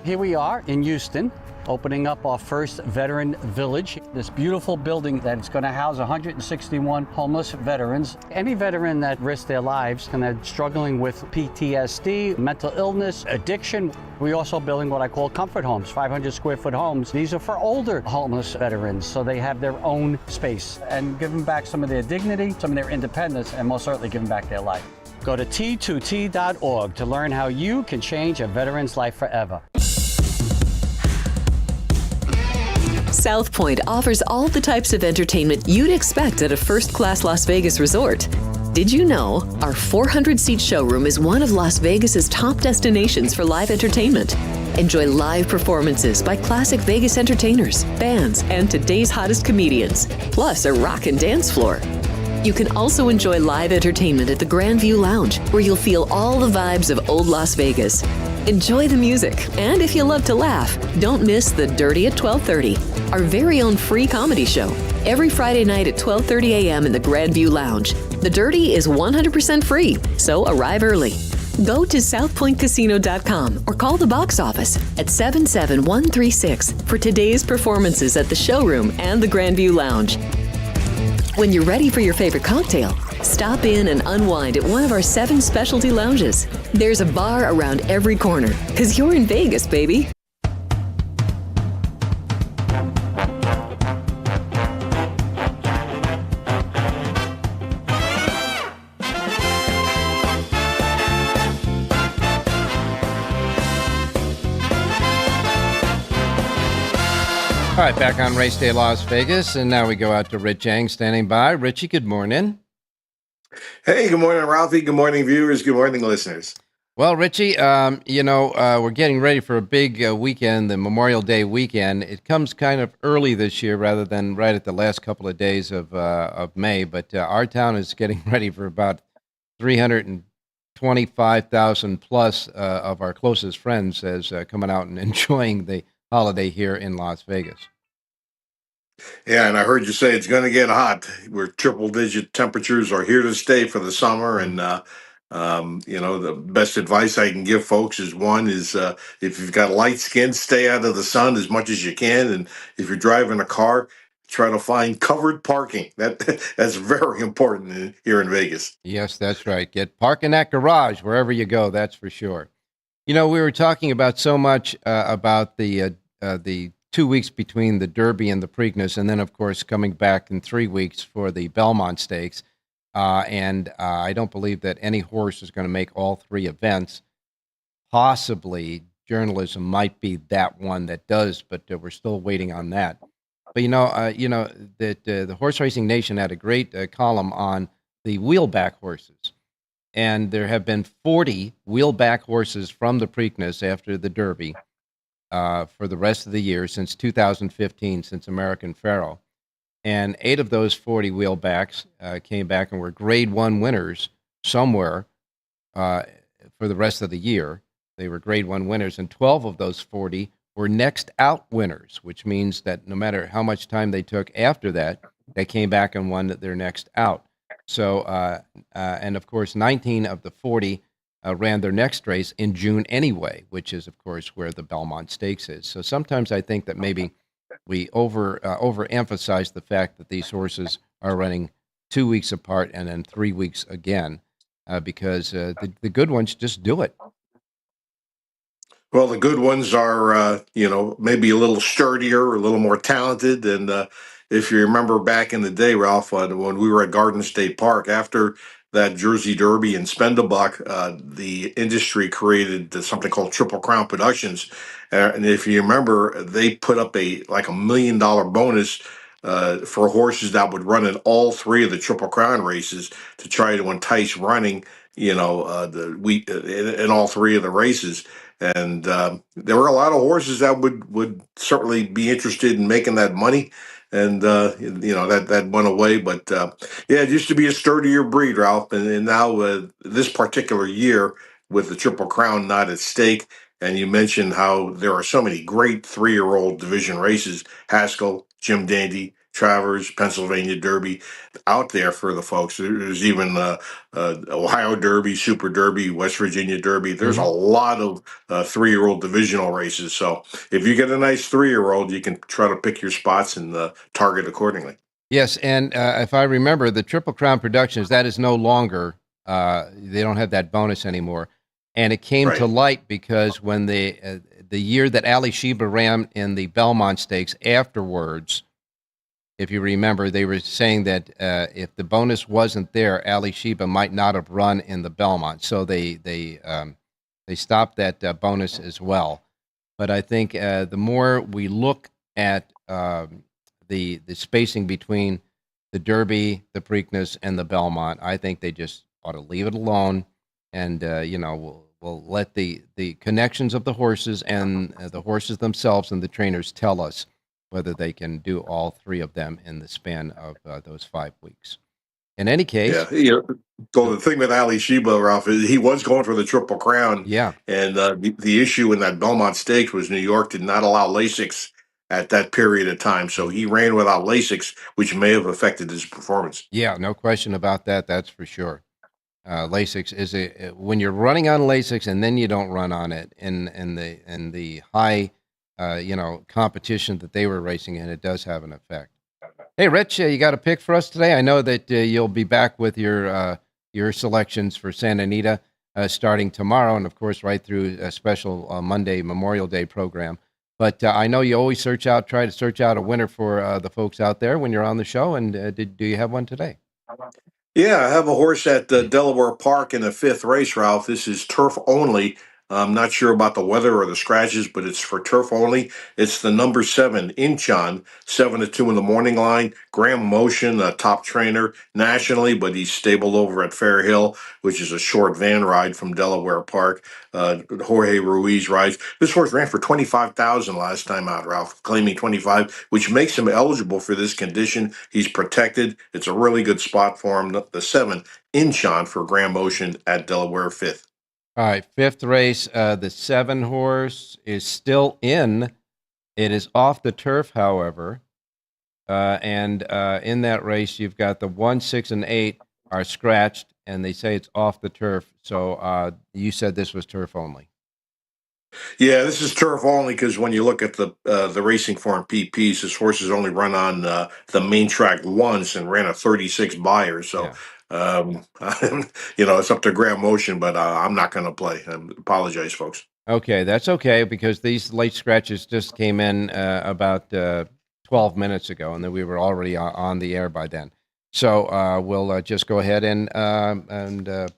Here we are in Houston, opening up our first veteran village. This beautiful building that's going to house 161 homeless veterans. Any veteran that risked their lives and are struggling with PTSD, mental illness, addiction. We're also building what I call comfort homes, 500 square foot homes. These are for older homeless veterans, so they have their own space and give them back some of their dignity, some of their independence, and most certainly give them back their life. Go to T2T.org to learn how you can change a veteran's life forever. South Point offers all the types of entertainment you'd expect at a first-class Las Vegas resort. Did you know our 400-seat showroom is one of Las Vegas's top destinations for live entertainment? Enjoy live performances by classic Vegas entertainers, bands, and today's hottest comedians, plus a rockin' dance floor. You can also enjoy live entertainment at the Grand View Lounge, where you'll feel all the vibes of old Las Vegas. Enjoy the music, and if you love to laugh, don't miss The Dirty at 12:30, our very own free comedy show, every Friday night at 12:30 a.m. in the Grand View Lounge. The Dirty is 100% free, so arrive early. Go to southpointcasino.com or call the box office at 77136 for today's performances at the showroom and the Grand View Lounge. When you're ready for your favorite cocktail, stop in and unwind at one of our 7 specialty lounges. There's a bar around every corner, because you're in Vegas, baby. All right, back on Race Day Las Vegas, and now we go out to Rich Yang standing by. Richie, good morning. Hey, good morning, Ralphie. Good morning, viewers. Good morning, listeners. Well, Richie, we're getting ready for a big weekend, the Memorial Day weekend. It comes kind of early this year rather than right at the last couple of days of May, but our town is getting ready for about 325,000 plus of our closest friends as coming out and enjoying the holiday here in Las Vegas. Yeah, and I heard you say it's going to get hot. Where triple-digit temperatures are here to stay for the summer, and the best advice I can give folks is if you've got light skin, stay out of the sun as much as you can, and if you're driving a car, try to find covered parking. That's very important here in Vegas. Yes, that's right. Park in that garage wherever you go. That's for sure. We were talking about so much about the 2 weeks between the Derby and the Preakness, and then, of course, coming back in 3 weeks for the Belmont Stakes. And I don't believe that any horse is going to make all 3 events. Possibly journalism might be that one that does, but we're still waiting on that. But the Horse Racing Nation had a great column on the wheelback horses. And there have been 40 wheelback horses from the Preakness after the Derby for the rest of the year since 2015, since American Pharoah. And 8 of those 40 wheelbacks came back and were Grade 1 winners somewhere for the rest of the year. They were Grade 1 winners, and 12 of those 40 were next out winners, which means that no matter how much time they took after that, they came back and won their next out. So, and of course, 19 of the 40 ran their next race in June anyway, which is, of course, where the Belmont Stakes is. So sometimes I think that maybe we overemphasize the fact that these horses are running 2 weeks apart and then 3 weeks again, because the good ones just do it. Well, the good ones are, maybe a little sturdier, a little more talented. And if you remember back in the day, Ralph, when we were at Garden State Park, after that Jersey Derby and Spendebuck, the industry created something called Triple Crown Productions. And if you remember, they put up like $1 million bonus for horses that would run in all 3 of the Triple Crown races to try to entice running, in all 3 of the races. And there were a lot of horses that would certainly be interested in making that money. And, that went away. But, it used to be a sturdier breed, Ralph. And now this particular year with the Triple Crown not at stake, and you mentioned how there are so many great 3-year-old division races, Haskell, Jim Dandy, Travers, Pennsylvania Derby out there for the folks. There's even Ohio Derby, Super Derby, West Virginia Derby. There's a lot of 3-year-old divisional races. So if you get a nice 3-year-old, you can try to pick your spots and target accordingly. Yes, and if I remember, the Triple Crown Productions, that is no longer, they don't have that bonus anymore. And it came to light because when the year that Ali Sheba ran in the Belmont Stakes afterwards, if you remember, they were saying that if the bonus wasn't there, Ali Sheba might not have run in the Belmont. So they stopped that bonus as well. But I think the more we look at the spacing between the Derby, the Preakness, and the Belmont, I think they just ought to leave it alone. And we'll let the connections of the horses and the horses themselves and the trainers tell us whether they can do all three of them in the span of those 5 weeks. In any case, Yeah, so the thing with Ali Sheba, Ralph, is he was going for the Triple Crown, yeah, and the issue in that Belmont Stakes was New York did not allow Lasix at that period of time, so he ran without Lasix, which may have affected his performance. yeah, no question about that. That's for sure. Lasix is when you're running on Lasix and then you don't run on it in the high competition that they were racing in, it does have an effect. Hey, Rich, you got a pick for us today? I know that you'll be back with your selections for Santa Anita starting tomorrow, and of course, right through a special Monday Memorial Day program. But I know you always try to search out a winner for the folks out there when you're on the show. And do you have one today? Yeah, I have a horse at Delaware Park in the fifth race, Ralph. This is turf only. I'm not sure about the weather or the scratches, but it's for turf only. It's the number 7, Incheon, 7-2 in the morning line. Graham Motion, a top trainer nationally, but he's stabled over at Fair Hill, which is a short van ride from Delaware Park. Jorge Ruiz rides. This horse ran for 25,000 last time out, Ralph, claiming 25, which makes him eligible for this condition. He's protected. It's a really good spot for him. The 7, Incheon for Graham Motion at Delaware 5th. All right, fifth race. The 7 horse is still in. It is off the turf, however. And in that race, you've got the 1, 6, and 8 are scratched, and they say it's off the turf. So you said this was turf only. Yeah, this is turf only because when you look at the racing form PPs, this horse has only run on the main track once and ran a 36 buyer. So, Yeah. it's up to Graham Motion, but I'm not going to play. I apologize, folks. Okay, that's okay because these late scratches just came in about 12 minutes ago, and then we were already on the air by then. So we'll just go ahead and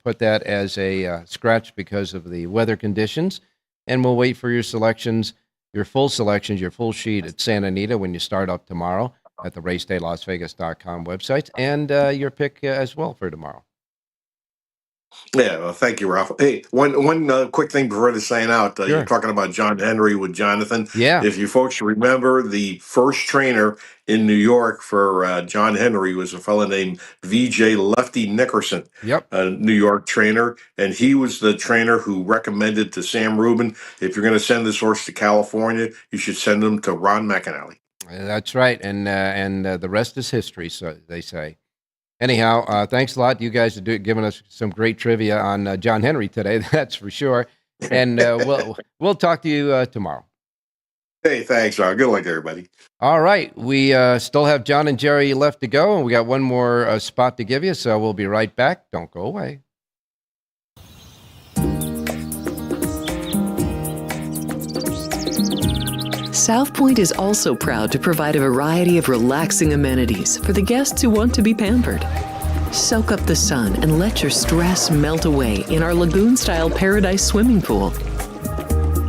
put that as a scratch because of the weather conditions, and we'll wait for your selections, your full selections, your full sheet at Santa Anita when you start up tomorrow at the racedaylasvegas.com website, and your pick as well for tomorrow. Yeah, well, thank you, Ralph. Hey, one quick thing before the sign out. Sure. You're talking about John Henry with Jonathan. Yeah. If you folks remember, the first trainer in New York for John Henry was a fellow named VJ Lefty Nickerson, Yep. a New York trainer. And he was the trainer who recommended to Sam Rubin, if you're going to send this horse to California, you should send him to Ron McAnally. That's right. And the rest is history, so they say. Anyhow, thanks a lot. You guys are giving us some great trivia on John Henry today. That's for sure. And we'll talk to you tomorrow. Hey, thanks, Ron. Good luck, everybody. All right. We still have John and Jerry left to go, and we got one more spot to give you, so we'll be right back. Don't go away. South Point is also proud to provide a variety of relaxing amenities for the guests who want to be pampered. Soak up the sun and let your stress melt away in our lagoon-style Paradise swimming pool.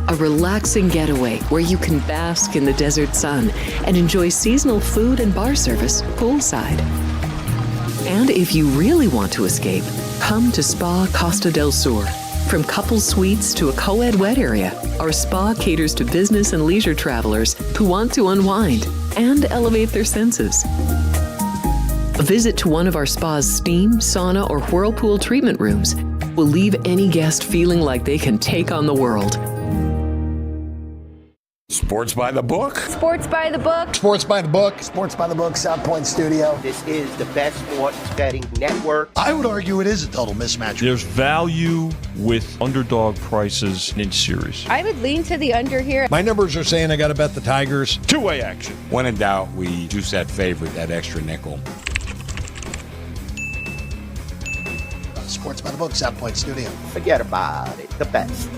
A relaxing getaway where you can bask in the desert sun and enjoy seasonal food and bar service poolside. And if you really want to escape, come to Spa Costa del Sur. From couple suites to a co-ed wet area, our spa caters to business and leisure travelers who want to unwind and elevate their senses. A visit to one of our spa's steam, sauna, or whirlpool treatment rooms will leave any guest feeling like they can take on the world. Sports by the book. Sports by the book. Sports by the book. Sports by the book, South Point Studio. This is the best sports betting network. I would argue it is a total mismatch. There's value with underdog prices in series. I would lean to the under here. My numbers are saying I got to bet the Tigers. Two-way action. When in doubt, we juice that favorite, that extra nickel. Sports by the book, South Point Studio. Forget about it. The best.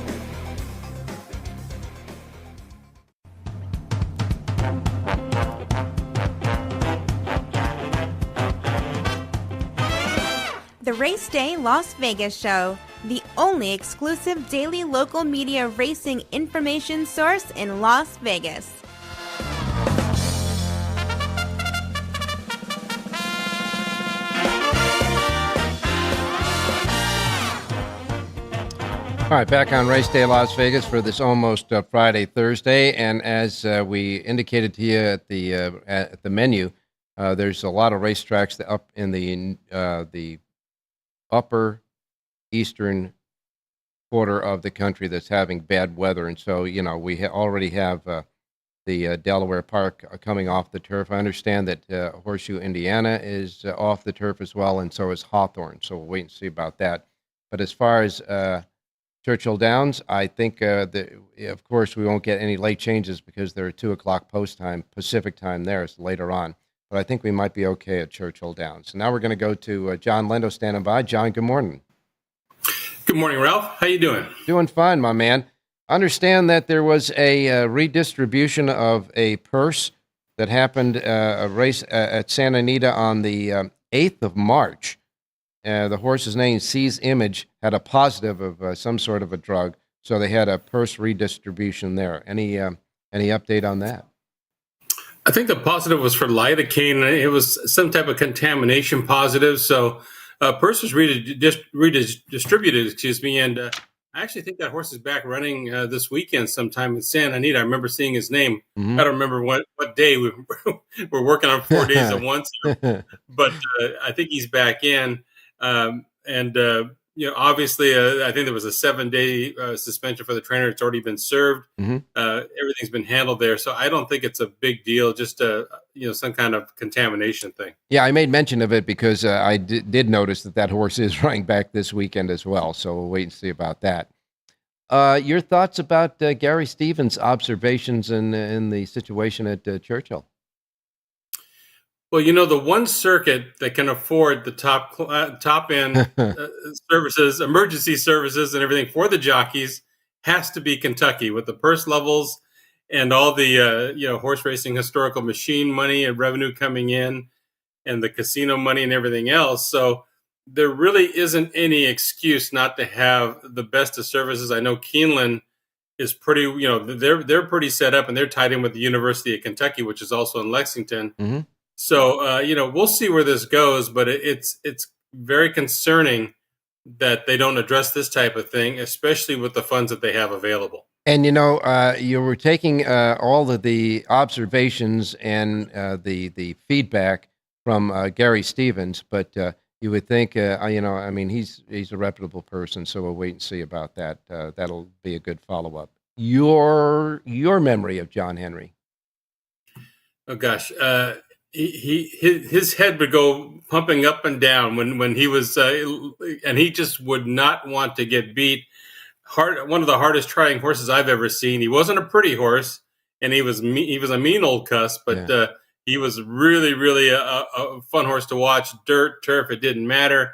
The Race Day Las Vegas Show, the only exclusive daily local media racing information source in Las Vegas. All All right, back on Race Day Las Vegas for this almost Friday, Thursday, and as we indicated to you at the menu, there's a lot of racetracks up in the upper eastern quarter of the country that's having bad weather, and so we already have the Delaware Park coming off the turf. I understand that Horseshoe, Indiana, is off the turf as well, and so is Hawthorne. So we'll wait and see about that. But as far as Churchill Downs, I think of course we won't get any late changes because they're 2:00 post time, Pacific time there, so later on. But I think we might be okay at Churchill Downs. So now we're going to go to John Lendo standing by. John, good morning. Good morning, Ralph. How you doing? Doing fine, my man. Understand that there was a redistribution of a purse that happened a race at Santa Anita on the 8th of March. The horse's name, C's Image, had a positive of some sort of a drug, so they had a purse redistribution there. Any update on that? I think the positive was for lidocaine. It was some type of contamination positive, so purse was redistributed, excuse me, and I actually think that horse is back running this weekend sometime in Santa Anita. I remember seeing his name. Mm-hmm. I don't remember what day. We're working on 4 days at once here. But I think he's back in. Obviously, I think there was a 7-day suspension for the trainer. It's already been served. Mm-hmm. Everything's been handled there. So I don't think it's a big deal, just some kind of contamination thing. Yeah, I made mention of it because I did notice that horse is running back this weekend as well. So we'll wait and see about that. Your thoughts about Gary Stevens' observations in the situation at Churchill? Well, the one circuit that can afford the top end services, emergency services, and everything for the jockeys has to be Kentucky, with the purse levels and all the horse racing historical machine money and revenue coming in, and the casino money and everything else. So there really isn't any excuse not to have the best of services. I know Keeneland is pretty, they're pretty set up, and they're tied in with the University of Kentucky, which is also in Lexington. Mm-hmm. So, we'll see where this goes, but it's very concerning that they don't address this type of thing, especially with the funds that they have available. And, you were taking all of the observations and the feedback from Gary Stevens, but you would think, he's a reputable person, so we'll wait and see about that. That'll be a good follow-up. Your memory of John Henry? Oh, gosh. His head would go pumping up and down when he was, and he just would not want to get beat. One of the hardest trying horses I've ever seen. He wasn't a pretty horse, and he was a mean old cuss, but he was really, really a fun horse to watch. Dirt, turf, it didn't matter.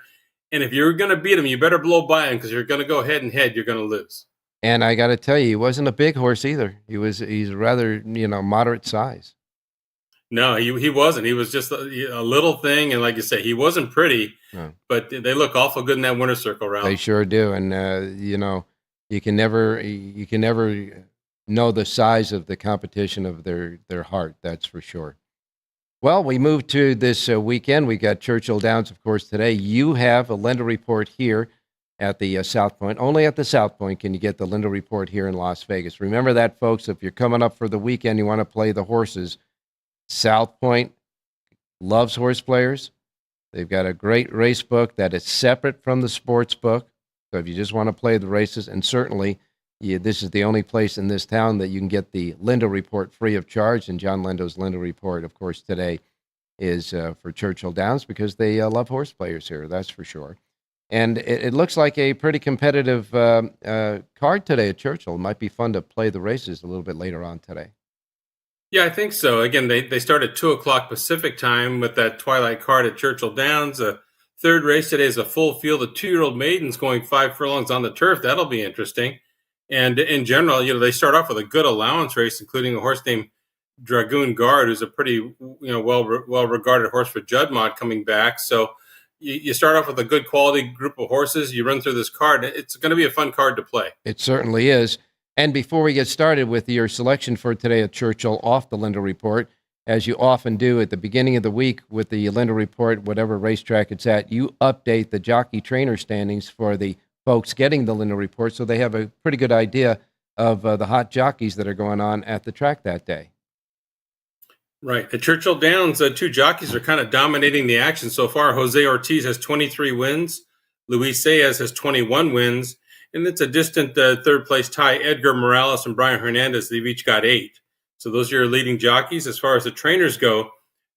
And if you're going to beat him, you better blow by him, because you're going to go head and head. You're going to lose. And I got to tell you, he wasn't a big horse either. He's rather moderate size. No, he wasn't. He was just a little thing, and like you say, he wasn't pretty. No. But they look awful good in that winner's circle, Ralph. They sure do, and you can never know the size of the competition of their heart. That's for sure. Well, we move to this weekend. We got Churchill Downs, of course, today. You have a Lendo Report here at the South Point. Only at the South Point can you get the Lendo Report here in Las Vegas. Remember that, folks. If you're coming up for the weekend, you want to play the horses. South Point loves horse players. They've got a great race book that is separate from the sports book. So if you just want to play the races, and certainly this is the only place in this town that you can get the Lendo Report free of charge. And John Lendo's Lendo Report, of course, today is for Churchill Downs because they love horse players here, that's for sure. And it looks like a pretty competitive card today at Churchill. It might be fun to play the races a little bit later on today. Yeah, I think so. Again, they start at 2:00 Pacific time with that twilight card at Churchill Downs. The third race today is a full field of 2-year-old maidens going 5 furlongs on the turf. That'll be interesting. And in general, they start off with a good allowance race, including a horse named Dragoon Guard, who's a pretty well regarded horse for Juddmonte coming back. So you start off with a good quality group of horses. You run through this card. It's going to be a fun card to play. It certainly is. And before we get started with your selection for today at Churchill off the Lendo Report, as you often do at the beginning of the week with the Lendo Report, whatever racetrack it's at, you update the jockey trainer standings for the folks getting the Linder Report, so they have a pretty good idea of the hot jockeys that are going on at the track that day. Right. At Churchill Downs, two jockeys are kind of dominating the action so far. Jose Ortiz has 23 wins. Luis Saez has 21 wins. And it's a distant third place tie. Edgar Morales and Brian Hernandez, they've each got 8. So those are your leading jockeys. As far as the trainers go,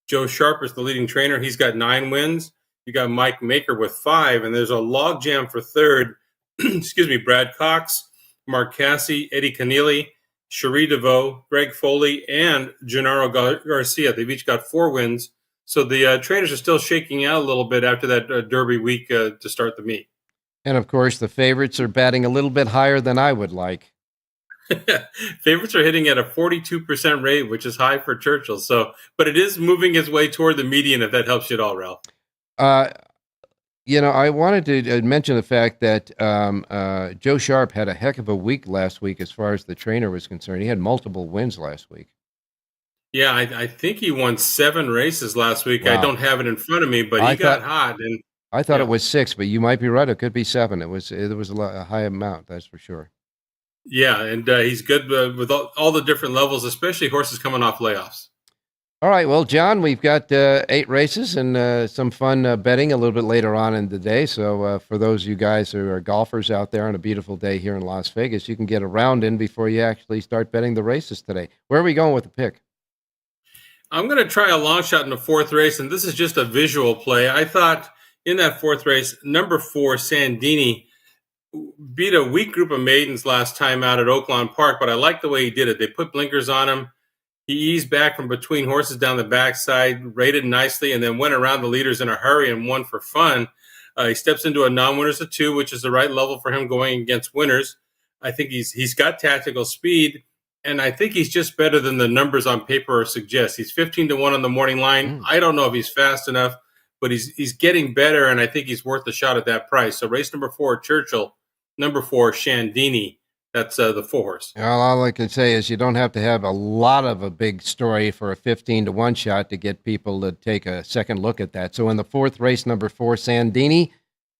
Joe Sharp is the leading trainer. He's got 9 wins. You got Mike Maker with 5. And there's a logjam for third. Excuse me, Brad Cox, Mark Cassie, Eddie Keneally, Cherie DeVoe, Greg Foley, and Gennaro Garcia. They've each got 4 wins. So the trainers are still shaking out a little bit after that Derby week to start the meet. And, of course, the favorites are batting a little bit higher than I would like. Favorites are hitting at a 42% rate, which is high for Churchill. So, but it is moving its way toward the median, if that helps you at all, Ralph. I wanted to mention the fact that Joe Sharp had a heck of a week last week as far as the trainer was concerned. He had multiple wins last week. Yeah, I think he won 7 races last week. Wow. I don't have it in front of me, but he got hot. And I thought it was 6, but you might be right. It could be 7. It was a high amount, that's for sure. Yeah, and he's good with all the different levels, especially horses coming off layoffs. All right, well, John, we've got 8 races and some fun betting a little bit later on in the day. So for those of you guys who are golfers out there on a beautiful day here in Las Vegas, you can get a round in before you actually start betting the races today. Where are we going with the pick? I'm going to try a long shot in the 4th race, and this is just a visual play. I thought in that 4th race, number 4, Sandini, beat a weak group of maidens last time out at Oaklawn Park, but I like the way he did it. They put blinkers on him. He eased back from between horses down the backside, rated nicely, and then went around the leaders in a hurry and won for fun. He steps into a non-winners of 2, which is the right level for him going against winners. I think he's got tactical speed, and I think he's just better than the numbers on paper suggest. He's 15-1 on the morning line. I don't know if he's fast enough, but he's getting better, and I think he's worth the shot at that price. So race number 4, Churchill. Number 4, Shandini. That's the 4 horse. Well, all I can say is you don't have to have a lot of a big story for a 15-1 shot to get people to take a second look at that. So in the 4th race, number 4, Sandini,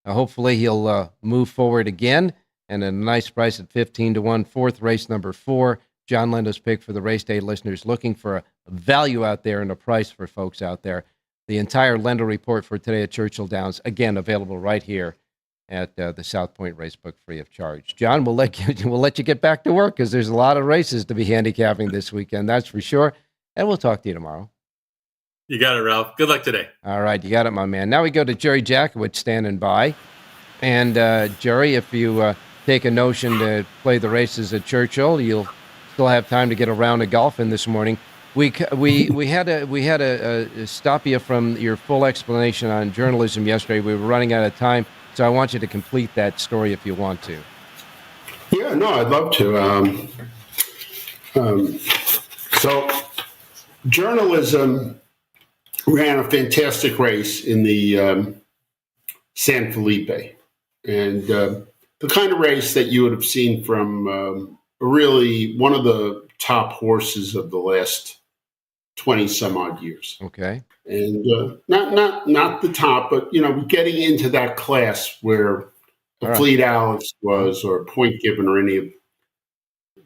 hopefully he'll move forward again. And a nice price at 15-1. 4th race, number 4, John Lindo's pick for the race day listeners looking for a value out there and a price for folks out there. The entire Lendo report for today at Churchill Downs, again, available right here at the South Point Racebook, free of charge. John, we'll let you get back to work because there's a lot of races to be handicapping this weekend, that's for sure. And we'll talk to you tomorrow. You got it, Ralph. Good luck today. All right, you got it, my man. Now we go to Jerry Jackowitz standing by. And Jerry, if you take a notion to play the races at Churchill, you'll still have time to get a round of golf in this morning. We had to stop you from your full explanation on journalism yesterday. We were running out of time. So I want you to complete that story if you want to. Yeah, no, I'd love to. So journalism ran a fantastic race in the San Felipe. And the kind of race that you would have seen from really one of the top horses of the last 20 some odd years. Okay. And not the top, but, getting into that class where Fleet Alex was, or Point Given, or any of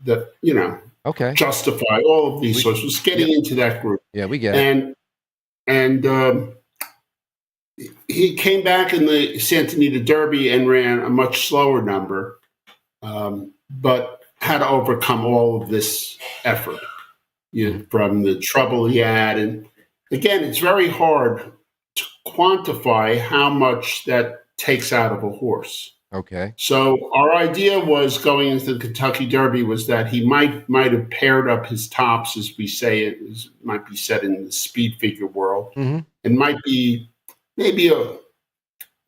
that, okay, Justify, all of these sorts, was getting into that group. Yeah, we get it. And he came back in the Santa Anita Derby and ran a much slower number, but had to overcome all of this effort from the trouble he had. And again, it's very hard to quantify how much that takes out of a horse. Okay. So our idea was going into the Kentucky Derby was that he might have paired up his tops, as we say it might be said in the speed figure world, and might be maybe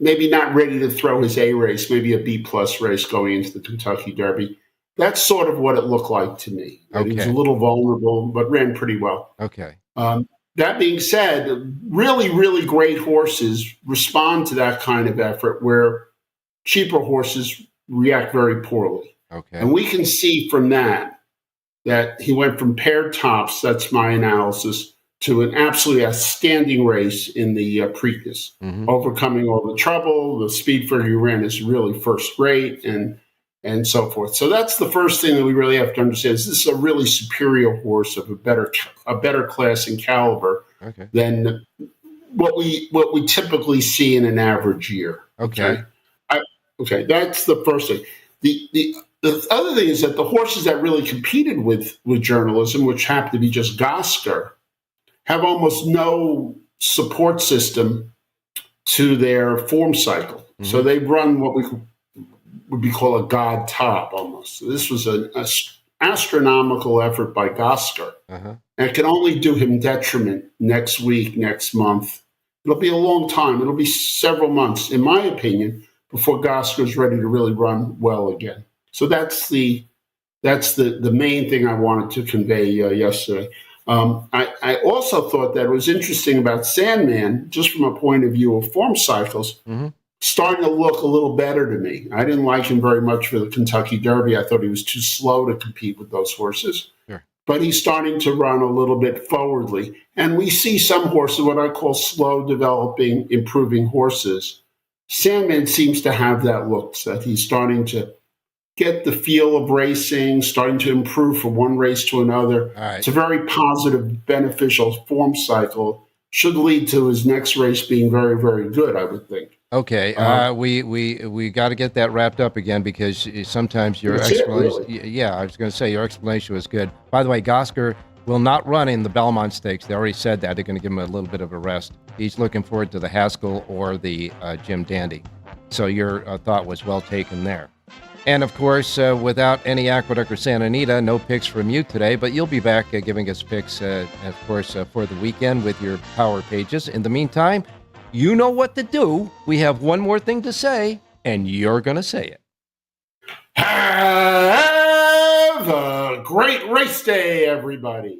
not ready to throw his A race, maybe a B+ race going into the Kentucky Derby. That's sort of what it looked like to me. Okay. He was a little vulnerable, but ran pretty well. Okay. That being said, really, really great horses respond to that kind of effort where cheaper horses react very poorly. Okay. And we can see from that he went from paired tops, that's my analysis, to an absolutely outstanding race in the Preakness, overcoming all the trouble. The speed figure he ran is really first rate, and so forth. So that's the first thing that we really have to understand. Is this is a really superior horse of a better class and caliber than what we typically see in an average year. Okay, that's the first thing. The other thing is that the horses that really competed with journalism, which happened to be just Gosker, have almost no support system to their form cycle. So they run what would be called a god top almost. So this was an astronomical effort by Gosker. And it can only do him detriment next week, next month. It'll be a long time. It'll be several months, in my opinion, before Gosker is ready to really run well again. So that's the main thing I wanted to convey yesterday. I also thought that it was interesting about Sandman, just from a point of view of form cycles, starting to look a little better to me. I didn't like him very much for the Kentucky Derby. I thought he was too slow to compete with those horses. But he's starting to run a little bit forwardly. And we see some horses, what I call slow developing, improving horses. Sandman seems to have that look, that he's starting to get the feel of racing, starting to improve from one race to another. It's a very positive, beneficial form cycle. Should lead to his next race being very, very good, I would think. Okay, we got to get that wrapped up again, because sometimes your explanation. Yeah, I was going to say your explanation was good. By the way, Gosker will not run in the Belmont Stakes. They already said that. They're going to give him a little bit of a rest. He's looking forward to the Haskell or the Jim Dandy. So your thought was well taken there. And of course, without any Aqueduct or Santa Anita, no picks from you today, but you'll be back giving us picks, of course, for the weekend with your power pages. In the meantime, you know what to do. We have one more thing to say, and you're going to say it. Have a great race day, everybody.